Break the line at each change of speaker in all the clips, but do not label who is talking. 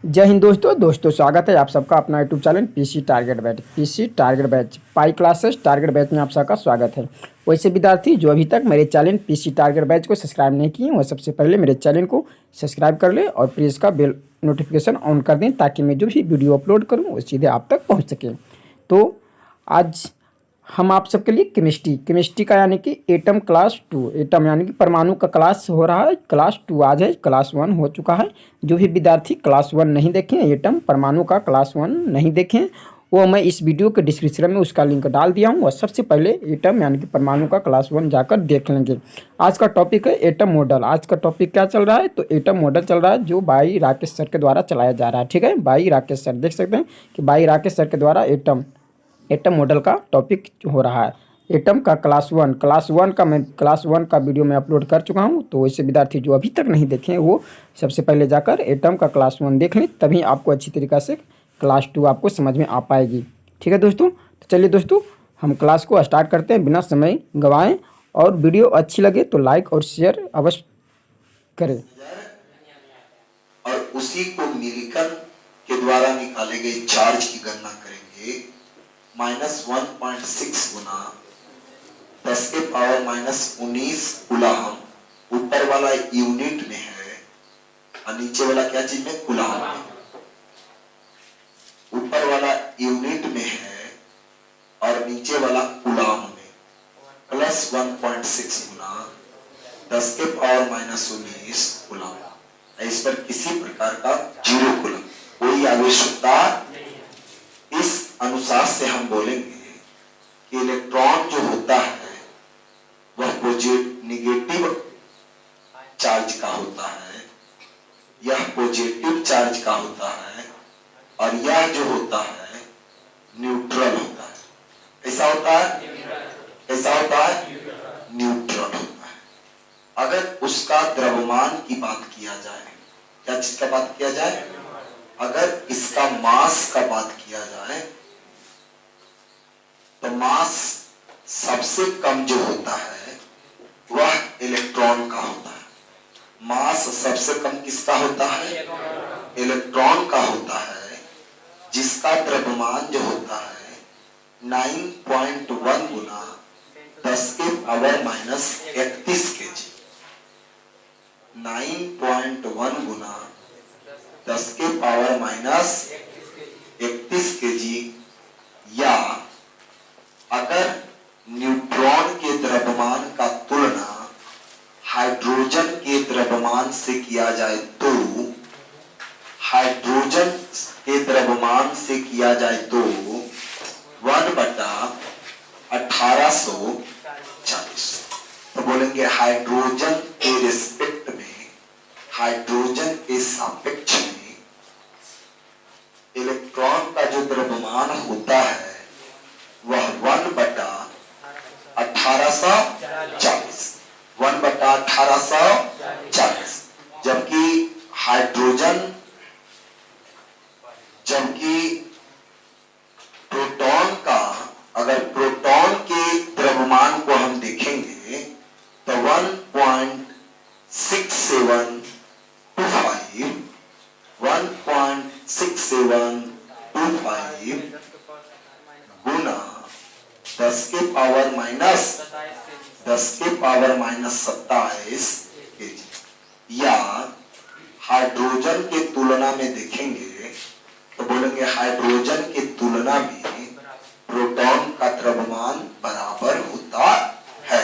जय हिंद दोस्तों स्वागत है आप सबका अपना YouTube channel PC target batch pi classes target batch में आप सबका स्वागत है। वैसे विद्यार्थी जो अभी तक मेरे चैनल पीसी टारगेट बैच को सब्सक्राइब नहीं किए वह सबसे पहले मेरे चैनल को सब्सक्राइब कर ले और प्लीज़ का बेल नोटिफिकेशन ऑन कर दें ताकि मैं जो भी वीडियो अपलोड करूँ वो सीधे आप तक पहुँच सके। तो आज हम आप सबके लिए केमिस्ट्री का यानी कि एटम क्लास 2 एटम यानी कि परमाणु का क्लास हो रहा है। क्लास 2 आज है, क्लास 1 हो चुका है। जो भी विद्यार्थी क्लास 1 नहीं देखें, एटम परमाणु का क्लास 1 नहीं देखें, वो मैं इस वीडियो के डिस्क्रिप्शन में उसका लिंक डाल दिया हूँ और सबसे पहले एटम यानी कि परमाणु का क्लास 1 जाकर देख लेंगे। आज का टॉपिक है एटम मॉडल। आज का टॉपिक क्या चल रहा है? तो एटम मॉडल चल रहा है जो भाई राकेश सर के द्वारा चलाया जा रहा है। ठीक है, भाई राकेश सर, देख सकते हैं कि भाई राकेश सर के द्वारा एटम मॉडल का टॉपिक हो रहा है। एटम का क्लास 1 का वीडियो मैं अपलोड कर चुका हूं। तो वैसे विद्यार्थी जो अभी तक नहीं देखे वो सबसे पहले जाकर एटम का क्लास 1 देख लें, तभी आपको अच्छी तरीक़ा से क्लास 2 आपको समझ में आ पाएगी। ठीक है दोस्तों, तो चलिए दोस्तों हम क्लास को स्टार्ट करते हैं बिना समय गंवाएं। और वीडियो अच्छी लगे तो लाइक और शेयर अवश्य करें।
और उसी को मिलीकन के द्वारा निकाले गए चार्ज की गणना करेंगे। -1.6 गुना 10 के पावर -19 कूलम ऊपर वाला यूनिट में है और नीचे वाला क्या चीज में? कूलम में। ऊपर वाला यूनिट में है और नीचे वाला कूलम में। प्लस 1.6 गुना 10 के पावर -19 कूलम। इस पर किसी प्रकार का जीरो कूलम, कोई आवेशकता। इस अनुसार से हम बोलेंगे कि इलेक्ट्रॉन जो होता है वह नेगेटिव चार्ज का होता है, यह पॉजिटिव चार्ज का होता है और यह जो होता है न्यूट्रल होता है। ऐसा होता है, ऐसा होता है, न्यूट्रल होता है। अगर उसका द्रव्यमान की बात किया जाए, क्या चीज का बात किया जाए? अगर इसका मास का बात किया जाए तो मास सबसे कम जो होता है वह इलेक्ट्रॉन का होता है। मास सबसे कम किसका होता है? इलेक्ट्रॉन का होता है, जिसका द्रव्यमान जो होता है 9.1 गुना 10 के पावर -31 केजी। 9.1 गुना 10 के पावर -31 केजी। या अगर न्यूट्रॉन के द्रव्यमान का तुलना हाइड्रोजन के द्रव्यमान से किया जाए तो हाइड्रोजन के द्रव्यमान से किया जाए तो 1/1840। तो बोलेंगे हाइड्रोजन के रिस्पेक्ट में, हाइड्रोजन के सापेक्ष में इलेक्ट्रॉन का जो द्रव्यमान होता है वह 1/1840, 1/1840। जबकि प्रोटॉन का, अगर प्रोटॉन के द्रव्यमान को हम देखेंगे तो 1.6725 गुना 10 के पावर -27 केजी। या हाइड्रोजन के तुलना में देखेंगे तो बोलेंगे हाइड्रोजन के तुलना में प्रोटॉन का द्रव्यमान बराबर होता है।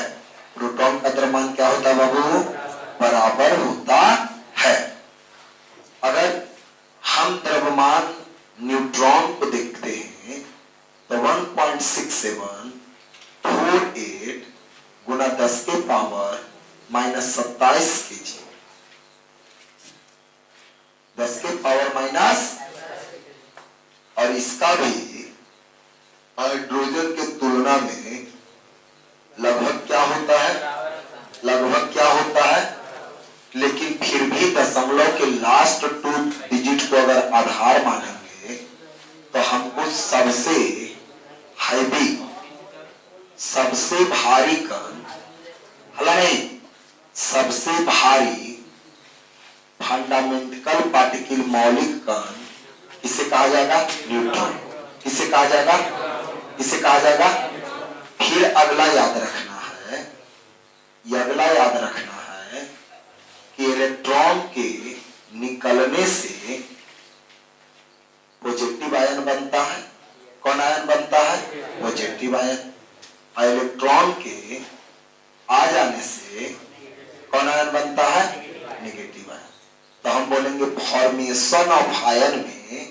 प्रोटॉन का द्रव्यमान क्या होता है बाबू? बराबर होता है। अगर हम द्रव्यमान न्यूट्रॉन को देखते हैं तो 1.6748 गुना 10 के पावर -27 केजी। 10 के पावर माइनस, और इसका भी हाइड्रोजन के तुलना में लगभग क्या होता है? लगभग क्या होता है? लेकिन फिर भी दशमलव के लास्ट 2 डिजिट को अगर आधार मानेंगे तो हमको सबसे हैवी, सबसे भारी कण, हालांकि सबसे भारी फंडामेंटल पार्टिकल मौलिक कण किसे कहा जाएगा? न्यूट्रॉन। किसे कहा जाएगा? किसे कहा जाएगा? फिर अगला याद रखना है, अगला याद रखना है कि इलेक्ट्रॉन के निकलने से पॉजिटिव आयन बनता है। कौन आयन बनता है? Positive ion. और इलेक्ट्रॉन के आ जाने से कौन आयन बनता है? Negative ion. तो हम बोलेंगे फॉर्मेशन ऑफ आयन में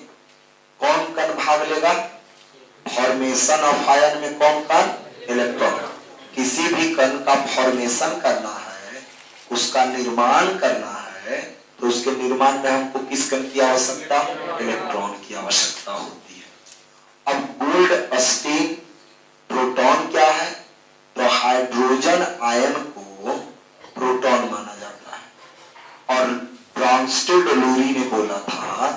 कौन कण भाग लेगा? फॉर्मेशन ऑफ आयन में कौन कण? इलेक्ट्रॉन। किसी भी कण का फॉर्मेशन करना है, उसका निर्माण करना है, तो उसके निर्माण में हमको किस कण की आवश्यकता? इलेक्ट्रॉन की आवश्यकता होती है। अब गोल्ड स्टीन प्रोटॉन क्या है? तो हाइड्रोजन आयन को प्रोटॉन माना जाता है। और ब्रॉन्स्टेड लोरी ने बोला था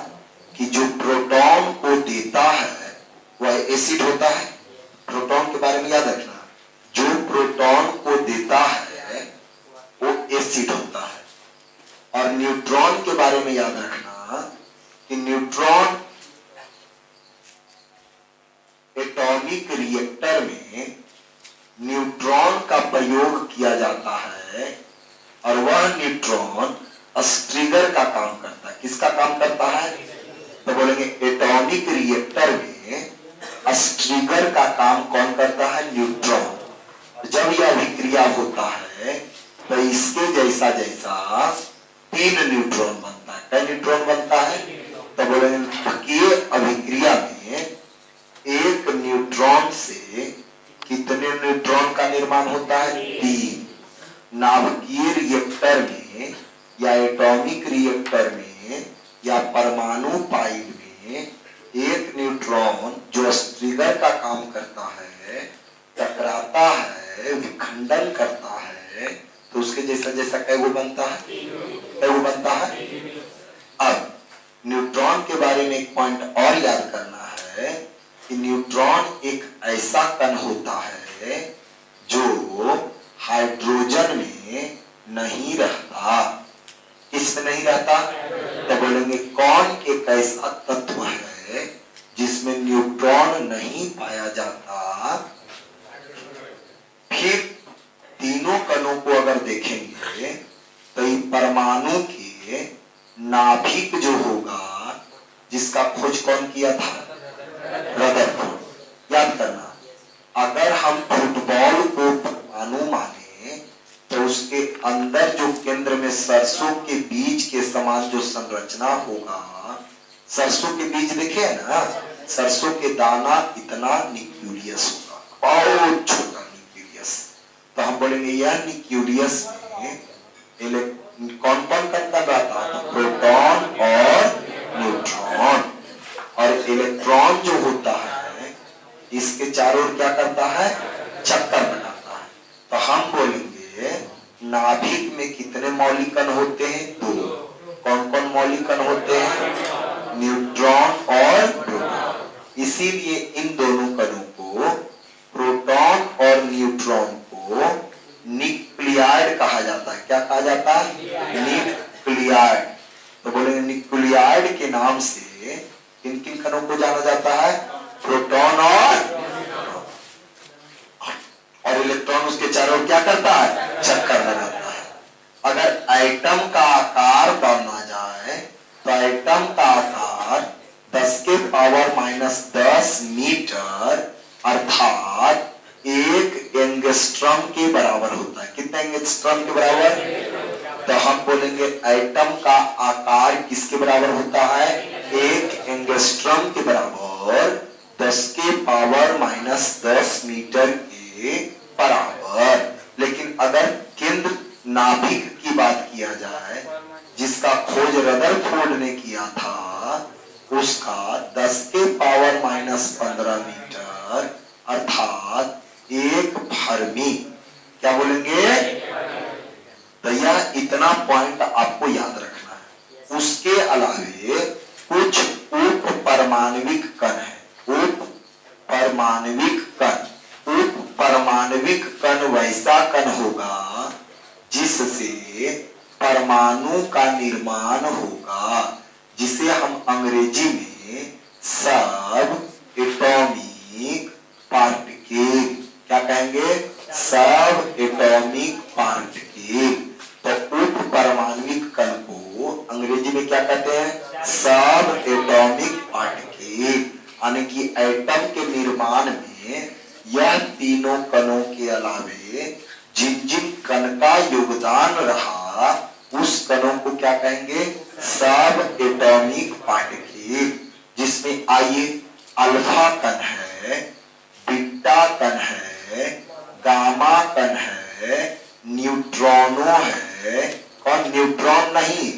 कि जो प्रोटॉन को देता है वह एसिड होता है। प्रोटॉन के बारे में याद रखना, जो प्रोटॉन को देता है वो एसिड होता है। और न्यूट्रॉन के बारे में याद रखना कि न्यूट्रॉन एटॉमिक रिएक्टर में न्यूट्रॉन का प्रयोग किया जाता है और वह न्यूट्रॉन स्ट्रिगर का काम करता है। किसका काम करता है? तो बोलेंगे एटॉमिक रिएक्टर में स्ट्रिगर का काम कौन करता है? न्यूट्रॉन। जब यह अभिक्रिया होता है तो इसके जैसा जैसा 3 न्यूट्रॉन बनता है। कई न्यूट्रॉन बनता है? तो बोलेंगे नाभिकीय अभिक्रिया में एक न्यूट्रॉन से कितने न्यूट्रॉन का निर्माण होता है? 3। नाभिकीय रिएक्टर में या एटॉमिक रिएक्टर में या परमाणु पाइप में एक न्यूट्रॉन जो स्ट्रिगर का काम करता है, टकराता है, विखंडन करता है, तो उसके जैसा जैसा कैगो बनता है? कैगो बनता है? अब न्यूट्रॉन के बारे में एक पॉइंट और याद करना है कि न्यूट्रॉन एक ऐसा कण होता है जो हाइड्रोजन में नहीं रहता। किसमें नहीं रहता? तो बोलेंगे कौन एक ऐसा तत्व है जिसमें न्यूट्रॉन नहीं पाया जाता। फिर तीनों कणों को अगर देखेंगे तो ये परमाणु के नाभिक जो होगा, जिसका खोज कौन किया था? रदरफोर्ड। याद करना, अगर हम फुटबॉल को परमाणु माने तो उसके अंदर जो केंद्र में सरसों के बीज के समान जो संरचना होगा, सरसों के बीज देखे है ना, सरसों के दाना इतना न्यूक्लियस होगा, बहुत छोटा न्यूक्लियस। तो हम बोलेंगे यह न्यूक्लियस में कौन कौन कण रहता है? तो प्रोटॉन और न्यूट्रॉन। और इलेक्ट्रॉन जो होता है इसके चारों ओर क्या करता है? चक्कर बनाता है। तो हम बोलेंगे नाभिक में कितने मौलिक कण होते हैं? 2। कौन कौन मौलिक कण होते हैं? न्यूट्रॉन और प्रोटॉन। इसीलिए इन दोनों कणों को, प्रोटॉन और न्यूट्रॉन को न्यूक्लियाइड कहा जाता है। क्या कहा जाता है? न्यूक्लियाइड। तो बोलेंगे न्यूक्लियाइड के नाम से किन किन कणों को जाना जाता है? प्रोटॉन और इलेक्ट्रॉन उसके चारों ओर क्या करता है? चक्कर लगाता है। अगर एटम का आकार बढ़ना जाए तो एटम का आकार 10 के पावर -10 मीटर अर्थात 1 एंगस्ट्रॉम के बराबर होता है। कितने एंगस्ट्रॉम के बराबर? तो हम बोलेंगे एटम का आकार किसके बराबर होता है? 1 एंगस्ट्रॉम के बराबर 10 के पावर -10 मीटर के बराबर। लेकिन अगर केंद्र नाभिक की बात किया जाए, जिसका खोज रदरफोर्ड ने किया था, उसका 10 के पावर -15 मीटर अर्थात 1 फर्मी। क्या बोलेंगे? तो यह इतना पॉइंट आपको याद रखना है। उसके अलावे कुछ उप परमाणविक कण है। उप परमाणविक कण, उप परमाणविक कण वैसा कण होगा जिससे परमाणु का निर्माण होगा, जिसे हम अंग्रेजी में सब एटॉमिक पार्टिकल क्या कहेंगे, सब एटॉमिक पार्टिकल। तो उप परमाणविक कण को अंग्रेजी में क्या कहते हैं, सब एटॉमिक पार्टिकल। यानी कि एटम के निर्माण में यह तीनों कणों के अलावे जिन जिन कण का योगदान रहा उस कणों को क्या कहेंगे, सब एटॉमिक पार्टिकल। जिसमें आइए अल्फा कण है, बीटा कण है, गामा कण है, न्यूट्रॉनो है, कौन, न्यूट्रॉन नहीं,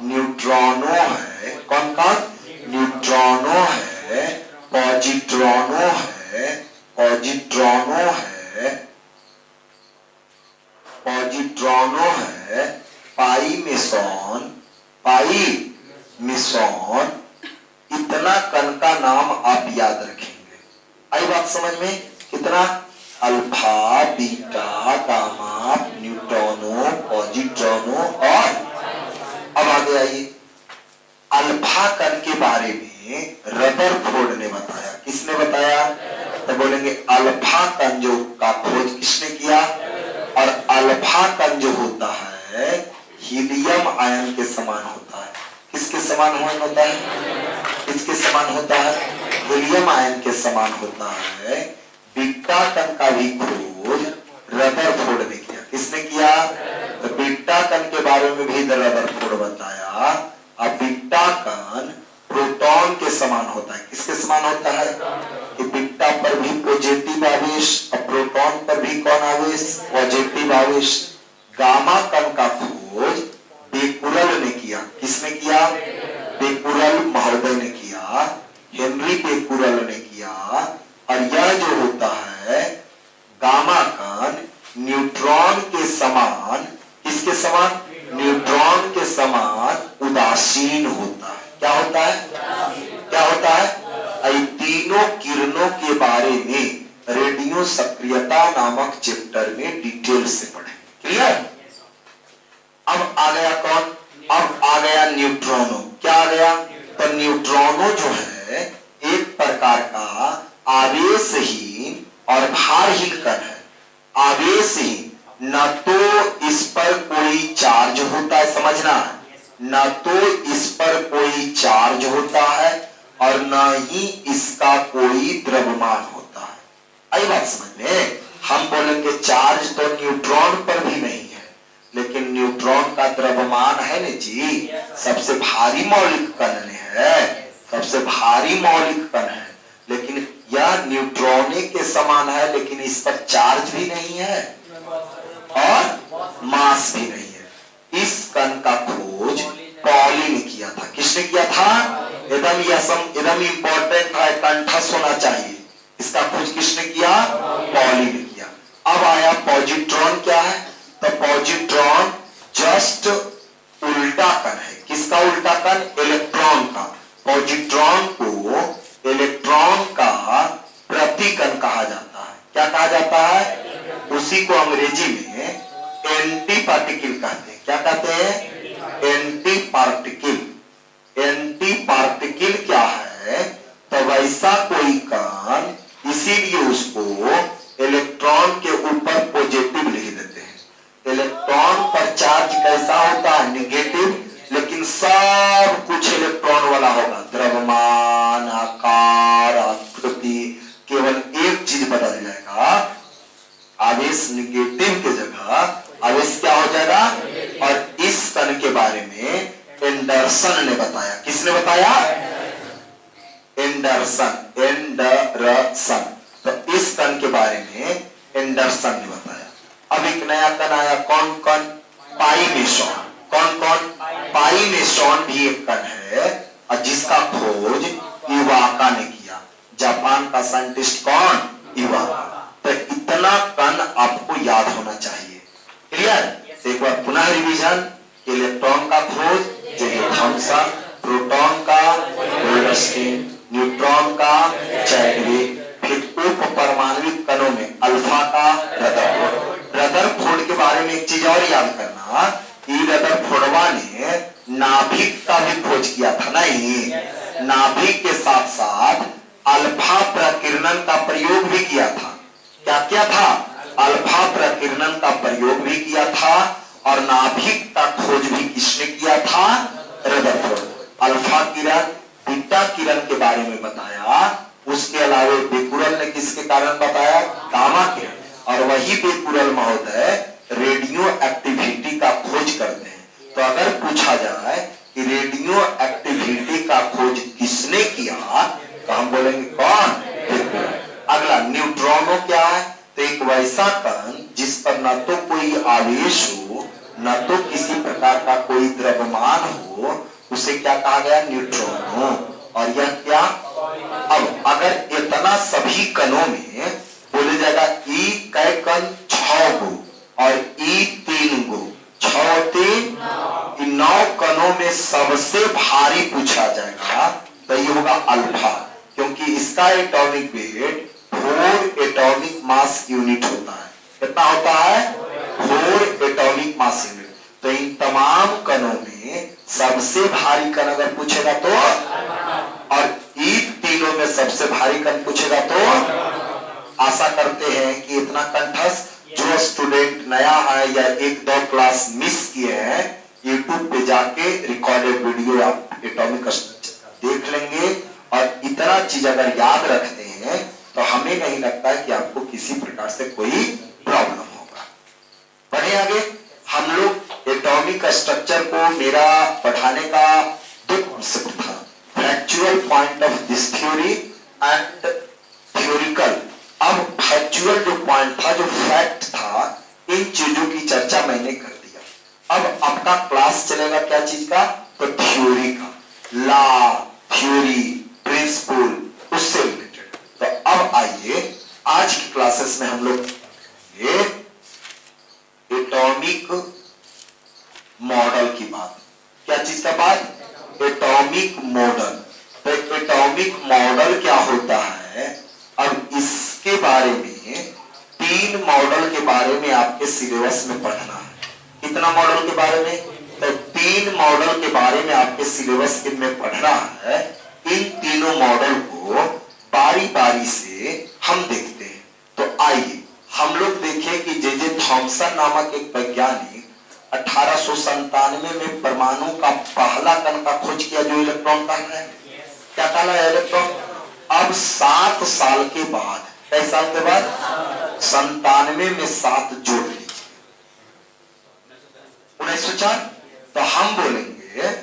न्यूट्रॉनो है, कौन कौन, न्यूट्रॉनो है, पॉजिट्रॉनो है, पॉजिट्रॉनो है, पॉजिट्रॉनो है, पाई मेसॉन, पाई मेसॉन। इतना कण का नाम आप याद रखेंगे। आई बात समझ में, कितना, अल्फा, बीटा, गामा, न्यूट्रॉनो, पॉजिट्रॉनो और अब आगे आइए, अल्फा कण के बारे में रदरफोर्ड ने बताया। किसने बताया, तो बोलेंगे अल्फा कण जो का खोज किसने किया, और अल्फा कण जो होता है हीलियम आयन के समान होता है। किसके समान होता है, किसके समान होता है, हीलियम आयन के समान होता है। बीटा कण का भी खोज रदरफोर्ड ने किया। किसने किया, तो बीटा कण के बारे में भी रदरफोर्ड बताया। अब बीटा कण प्रोटॉन के समान होता है। किसके समान होता है, कि बीटा पर भी पॉजिटिव आवेश और प्रोटॉन पर भी कौन आवेश, पॉजिटिव आवेश। गामा कण का खोज बेकुरल ने किया। किसने किया, बेकुरल महोदय ने किया, हेनरी बेकुरल ने किया। और यह जो होता है गामा कण न्यूट्रॉन के समान, किसके समान, न्यूट्रॉन के समान उदासीन होता है। क्या होता है, क्या होता है, तीनों किरणों के बारे में रेडियो सक्रियता नामक चैप्टर में डिटेल से पढ़ेंगे। क्लियर। अब आ गया कौन, अब आ गया न्यूट्रॉनो। क्या आ गया, तो न्यूट्रॉनो जो है एक प्रकार का आवेशहीन और भारहीन कण है। आवेशहीन, न तो इस पर कोई चार्ज होता है, समझना है, न तो इस पर कोई चार्ज होता है और न ही इसका कोई द्रव्यमान होता है। आई बात समझ में। हम बोलेंगे चार्ज तो न्यूट्रॉन पर भी नहीं है, लेकिन न्यूट्रॉन का द्रव्यमान है ना जी, सबसे भारी मौलिक कण है, सबसे भारी मौलिक कण है। लेकिन यह न्यूट्रॉने के समान है, लेकिन इस पर चार्ज भी नहीं है और मास भी नहीं है। इस कण का खोज पॉली ने किया था। किसने किया था, एकदम इंपॉर्टेंट है, कंठस्थ होना चाहिए। इसका खोज किसने किया, पॉली ने किया। अब आया पॉजिट्रॉन। क्या है, तो पॉजिट्रॉन जस्ट उल्टा कण है। किसका उल्टा कण, इलेक्ट्रॉन का। पॉजिट्रॉन को इलेक्ट्रॉन का प्रतिकण कहा जाता है। क्या कहा जाता है, उसी को अंग्रेजी में एंटी पार्टिकल कहते हैं। क्या कहते हैं, एंटी पार्टिकल। एंटी पार्टिकल क्या है, तो वैसा कोई कण, इसीलिए उसको इलेक्ट्रॉन के ऊपर पॉजिटिव लिख देते हैं। इलेक्ट्रॉन पर चार्ज कैसा होता है, निगेटिव, लेकिन सब कुछ इलेक्ट्रॉन वाला होगा। द्रव्यमान, आकार, आकृति, केवल एक चीज बदल जाएगा, आवेश निगेटिव के जगह आवेश क्या हो जाएगा। और इस कण के बारे में एंडरसन ने बताया। किसने बताया, एंडरसन, एंडरसन। तो इस कण के बारे में एंडरसन ने बताया। अब एक नया कण आया, कौन कौन, पाई मेसॉन। कौन कौन, पाई मेसॉन भी एक कण है, और जिसका खोज इवाका ने किया। जापान का साइंटिस्ट कौन, इवाका। तो इतना कण आपको याद होना चाहिए। क्लियर। एक बार पुनः रिवीजन, इलेक्ट्रॉन का खोज थॉमसन, प्रोटॉन का गोल्डस्टीन, न्यूट्रॉन का चैडविक, फिर उप परमाणविक कणों में अल्फा का रदरफोर्ड। रदरफोर्ड के बारे में एक चीज और याद करना, रदरफोर्डवा ने नाभिक का भी खोज किया था नहीं? नाभिक के साथ साथ अल्फा प्रकीर्णन का प्रयोग भी किया था। क्या किया था? अल्फा प्रकीर्णन का प्रयोग भी किया था। और नाभिक का खोज भी किसने किया था? रदरफोर्ड। अल्फा किरण, बीटा किरण के बारे में बताया। उसके अलावा बेकुरल ने किसके कारण बताया? गामा किरण। और वही बेकुरल महोदय रेडियो एक्टिविटी का खोज करते हैं। तो अगर पूछा जाए कि रेडियो एक्टिविटी का खोज किसने किया, तो हम बोलेंगे कौन? बेकुरल। अगला न्यूट्रॉनो क्या है? तो एक वैसा कण जिस पर न तो कोई आवेश हो, न तो किसी प्रकार का कोई द्रव्यमान हो, उसे क्या कहा गया? न्यूट्रॉनो। और यह क्या? अब अगर इतना सभी कणों में बोले जाएगा ई कै कण 6 गो और ई 3 गो, 6 3 9 कणों में सबसे भारी पूछा जाएगा तो ये होगा अल्फा, क्योंकि इसका atomic weight 4 atomic mass unit होता है। कितना होता है? 4 एटॉमिक मास यूनिट। तो इन तमाम कणों में सबसे भारी कण अगर पूछेगा तो, और ई तीनों में सबसे भारी कण पूछेगा तो, आशा करते हैं कि इतना कंठस्थ जो स्टूडेंट नया है या 1-2 क्लास मिस किए हैं, यूट्यूब पे जाके रिकॉर्डेड वीडियो आप एटॉमिक स्ट्रक्चर देख लेंगे। और इतना चीज अगर याद रखते हैं तो हमें नहीं लगता है कि आपको किसी प्रकार से कोई प्रॉब्लम होगा। बढ़े आगे। हम लोग एटॉमिक स्ट्रक्चर को मेरा पढ़ाने का 2 कॉन्सेप्ट था, factual point of this theory and theoretical. अब फैक्चुअल जो पॉइंट था, जो फैक्ट था, इन चीजों की चर्चा मैंने कर दिया। अब आपका क्लास चलेगा क्या चीज का? तो थ्योरी का, लॉ, थ्योरी, प्रिंसिपल, उससे रिलेटेड। तो अब आइए आज की क्लासेस में हम लोग ये एटॉमिक मॉडल की बात। क्या चीज का बात? Atomic model. तो एटॉमिक मॉडल क्या होता है? अब इसके बारे में 3 मॉडल के बारे में आपके सिलेबस में पढ़ना है। कितना मॉडल के बारे में? तो 3 मॉडल के बारे में आपके सिलेबस में पढ़ना है। इन तीनों मॉडल को बारी बारी से हम देखते हैं। तो आइए हम लोग देखें कि जे थॉमसन नामक एक वैज्ञानिक 1897 में परमाणु का पहला कण का खोज किया जो इलेक्ट्रॉन का है। क्या कहला है? इलेक्ट्रॉन। अब 7 साल के बाद, कई साल के बाद? 97 में 7 जोड़ लीजिए, 1904। तो हम बोलेंगे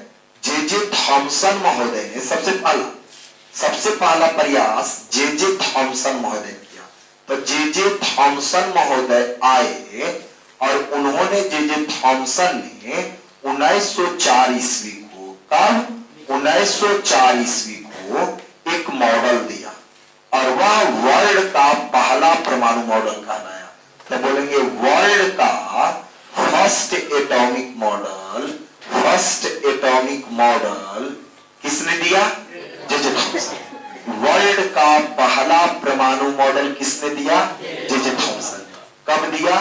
जे थॉमसन महोदय ने सबसे पहला प्रयास जे थॉमसन महोदय किया। तो जे थॉमसन महोदय आए और उन्होंने जे थॉमसन ने 1904 ईस्वी को, कब? 1904 ईस्वी को एक मॉडल दिया और वह वर्ल्ड का पहला परमाणु मॉडल कहलाया। तो बोलेंगे वर्ल्ड का first atomic model. First atomic model किसने दिया? J Thomson. वर्ल्ड का पहला परमाणु मॉडल किसने दिया? J Thomson. कब दिया?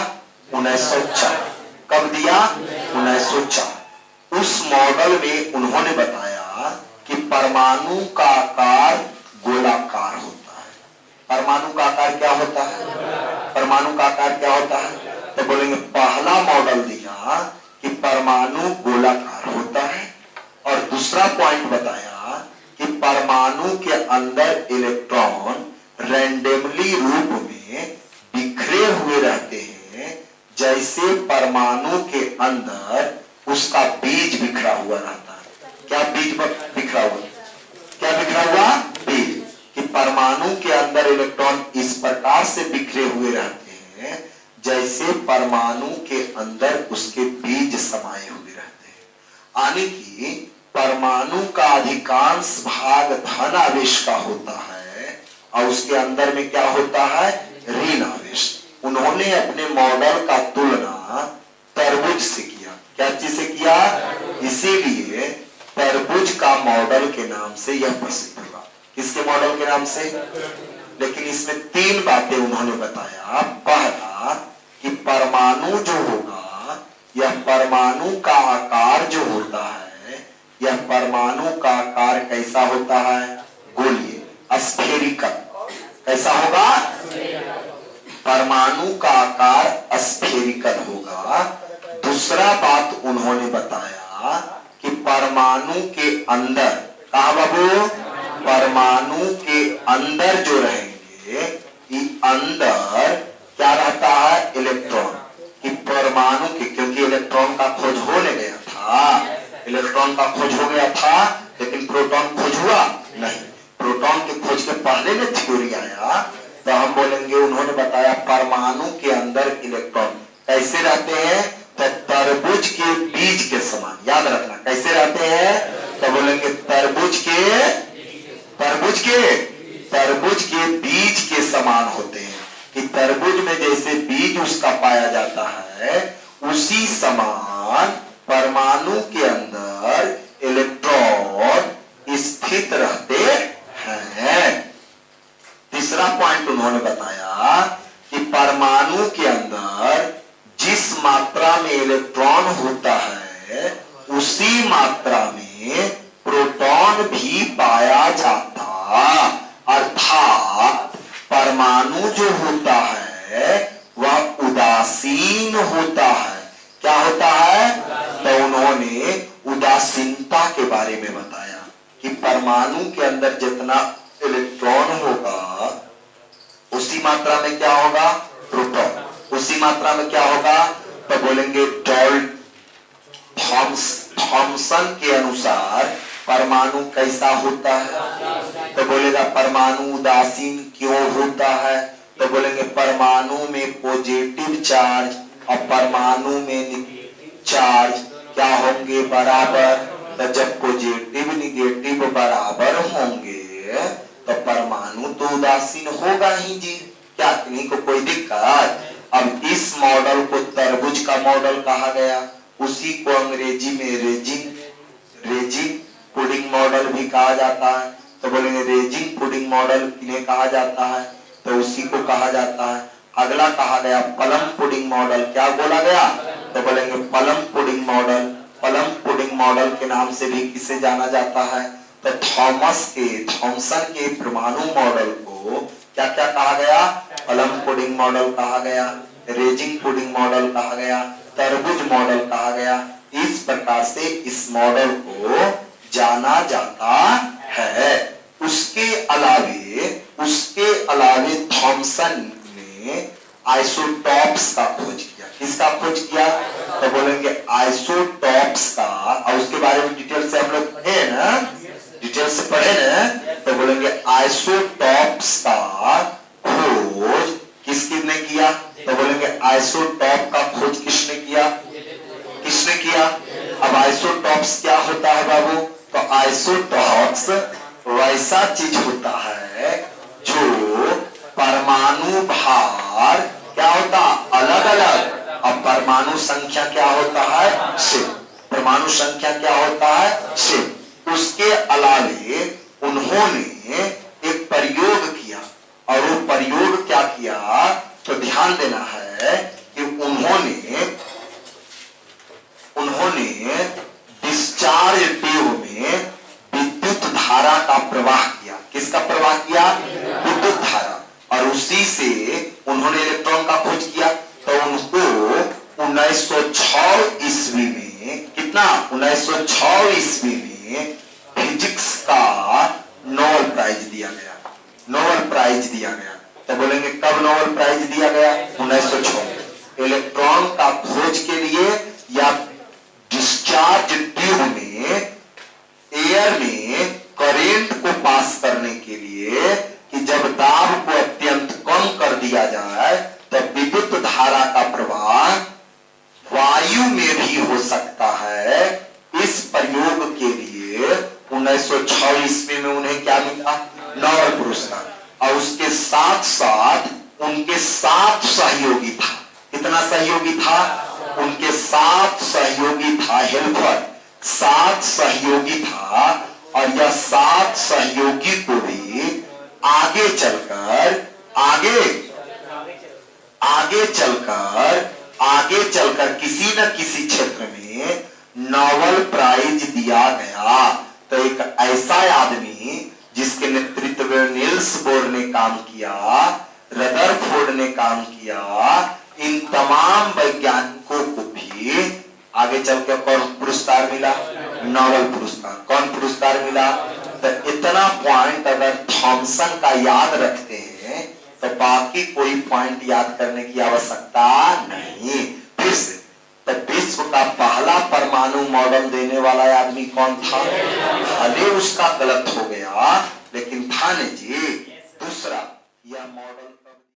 1904। कब दिया? 1904। उस मॉडल में उन्होंने बताया कि परमाणु का आकार गोलाकार होता है। परमाणु का आकार क्या होता है? परमाणु का आकार क्या होता है? तो बोलेंगे पहला मॉडल दिया कि परमाणु गोलाकार होता है। और दूसरा पॉइंट बताया कि परमाणु के अंदर इलेक्ट्रॉन रैंडमली रूप में बिखरे हुए रहते हैं, जैसे परमाणु के अंदर उसका बीज बिखरा हुआ रहता है। क्या बीज बिखरा हुआ? क्या बिखरा हुआ? बीज। कि परमाणु के अंदर इलेक्ट्रॉन इस प्रकार से बिखरे हुए रहते हैं जैसे परमाणु के अंदर उसके बीज समाये हुए रहते हैं। यानी कि परमाणु का अधिकांश भाग धन आवेश का होता है और उसके अंदर में क्या होता है? ऋण आवेश। उन्होंने अपने मॉडल का तुलना तरबूज से किया। क्या चीज से किया? इसीलिए तरबूज का मॉडल के नाम से यह प्रसिद्ध हुआ। किसके मॉडल के नाम से? लेकिन इसमें 3 बातें उन्होंने बताया। पहला कि परमाणु जो होगा यह परमाणु का आकार जो होता है, यह परमाणु का आकार कैसा होता है? गोलीय, स्फेरिकल। कैसा होगा? परमाणु का आकार स्फेरिकल होगा। दूसरा बात उन्होंने बताया कि परमाणु के अंदर, कहा बाबू, परमाणु के अंदर जो रहेंगे, अंदर क्या रहता है? इलेक्ट्रॉन। कि परमाणु के, क्योंकि इलेक्ट्रॉन का खोज हो गया था, इलेक्ट्रॉन का खोज हो गया था, लेकिन प्रोटॉन खोज हुआ नहीं। प्रोटॉन के खोज के पहले में थ्योरी आया, तो हम बोलेंगे, उन्होंने बताया परमाणु के अंदर इलेक्ट्रॉन कैसे रहते हैं? तो तरबूज के बीज के समान। याद रखना, कैसे रहते हैं? तो बोलेंगे तरबूज के बीज के समान होते हैं। कि तरबूज में जैसे बीज उसका पाया जाता है, उसी समान परमाणु के अंदर इलेक्ट्रॉन स्थित रहते हैं। तीसरा पॉइंट उन्होंने बताया कि परमाणु के अंदर जिस मात्रा में इलेक्ट्रॉन होता है, उसी मात्रा में प्रोटॉन भी पाया जाता। अर्थात परमाणु जो होता है वह उदासीन होता है। क्या होता है? तो उन्होंने उदासीनता के बारे में बताया कि परमाणु के अंदर जितना इलेक्ट्रॉन होगा, उसी मात्रा में क्या होगा? प्रोटॉन। उसी मात्रा में क्या होगा? तो बोलेंगे थॉमसन के अनुसार परमाणु कैसा होता है? तो बोलेगा परमाणु उदासीन क्यों होता है? तो बोलेंगे परमाणु में पॉजिटिव चार्ज और परमाणु में नेगेटिव चार्ज क्या होंगे? बराबर। तो जब पॉजिटिव निगेटिव बराबर होंगे तो परमाणु तो उदासीन होगा ही जी। क्या इन्हीं को कोई दिक्कत? अब इस मॉडल को तरबूज का मॉडल कहा गया, उसी को अंग्रेजी में रेजिन पुडिंग मॉडल भी कहा जाता है। तो बोलेंगे रेजिन पुडिंग मॉडल इन्हें कहा जाता है, तो उसी को कहा जाता है। अगला कहा गया प्लम पुडिंग मॉडल। क्या बोला गया? तो बोलेंगे plum pudding model. Plum pudding model के नाम से भी किसे जाना जाता है? तो थॉमसन के परमाणु मॉडल को क्या क्या कहा गया? प्लम पुडिंग मॉडल कहा गया, रेजिन पुडिंग मॉडल कहा गया, तरबूज मॉडल कहा गया। इस प्रकार से इस मॉडल को जाना जाता है। उसके अलावे थॉमसन ने आइसोटॉप्स का खोज किया। किसका खोज किया? तो बोलेंगे आइसोटॉप्स का। और उसके बारे में डिटेल से हम लोग पढ़े ना, डिटेल से पढ़े ना। तो बोलेंगे आइसोटॉप्स का खोज किसने किया? तो बोलेंगे आइसोटॉप का खोज किसने किया? अब आइसोटॉप्स क्या होता है बाबू? तो आइसोटॉप्स वैसा चीज होता है जो परमाणु भार क्या होता? अलग अलग। अब परमाणु संख्या क्या होता है? शिव। परमाणु संख्या क्या होता है? शिव। उसके अलावे उन्होंने एक प्रयोग किया, और वो प्रयोग क्या किया? तो ध्यान देना है कि उन्होंने डिस्चार्ज ट्यूब में विद्युत धारा का प्रवाह किया। किसका प्रवाह किया? विद्युत धारा। और उसी से उन्होंने इलेक्ट्रॉन का खोज किया। तो उनको 1906 ईस्वी में, कितना? 1906 ईस्वी में फिजिक्स का नोबेल प्राइज दिया गया। नोबेल प्राइज दिया गया। तो बोलेंगे कब नोबेल प्राइज दिया गया? 1906। इलेक्ट्रॉन का खोज के लिए या डिस्चार्ज ट्यूब में एयर में करंट को पास करने के लिए कि जब दाब को अत्यंत कम कर दिया जाए तो विद्युत धारा का प्रवाह वायु में भी हो सकता है। इस प्रयोग के लिए 1906 ईस्वी में उन्हें क्या मिला? नोबेल पुरस्कार। और उसके साथ साथ उनके 7 सहयोगी था। कितना सहयोगी था? उनके 7 सहयोगी था, हेल्पर। 7 सहयोगी था। और यह 7 सहयोगी को भी आगे चलकर अगर किसी न किसी क्षेत्र में नोबेल प्राइज दिया गया तो एक ऐसा आदमी जिसके नेतृत्व में नील्स बोर ने काम किया, रदरफोर्ड ने काम किया, इन तमाम वैज्ञानिकों को भी आगे चल के कौन पुरस्कार मिला? नोबेल पुरस्कार। कौन पुरस्कार मिला? तो इतना पॉइंट अगर थॉमसन का याद रखते हैं तो बाकी कोई पॉइंट याद करने की आवश्यकता नहीं। फिर से तो विश्व का पहला परमाणु मॉडल देने वाला आदमी कौन था? भले उसका गलत हो गया लेकिन था ने जी दूसरा यह मॉडल